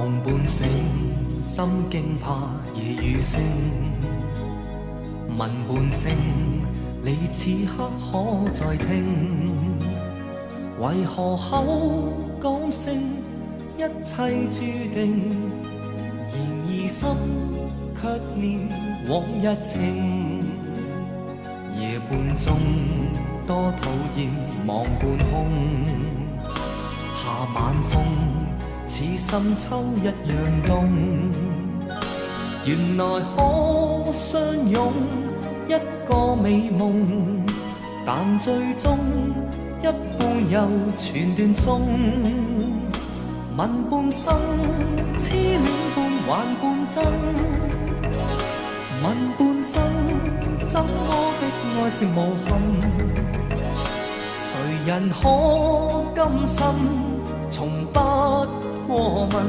夢半醒，心驚怕夜雨聲。問半聲，你此刻可再聽？為何口講聲一切注定？然而心卻念往日情。夜半鐘多討厭望半空，下晚風似深秋一樣凍。原來可相擁一個美夢，但最終一半又全斷送。問半生，痴戀半還半真。問半生，怎麼的愛是無憾？誰人可甘心從不過問？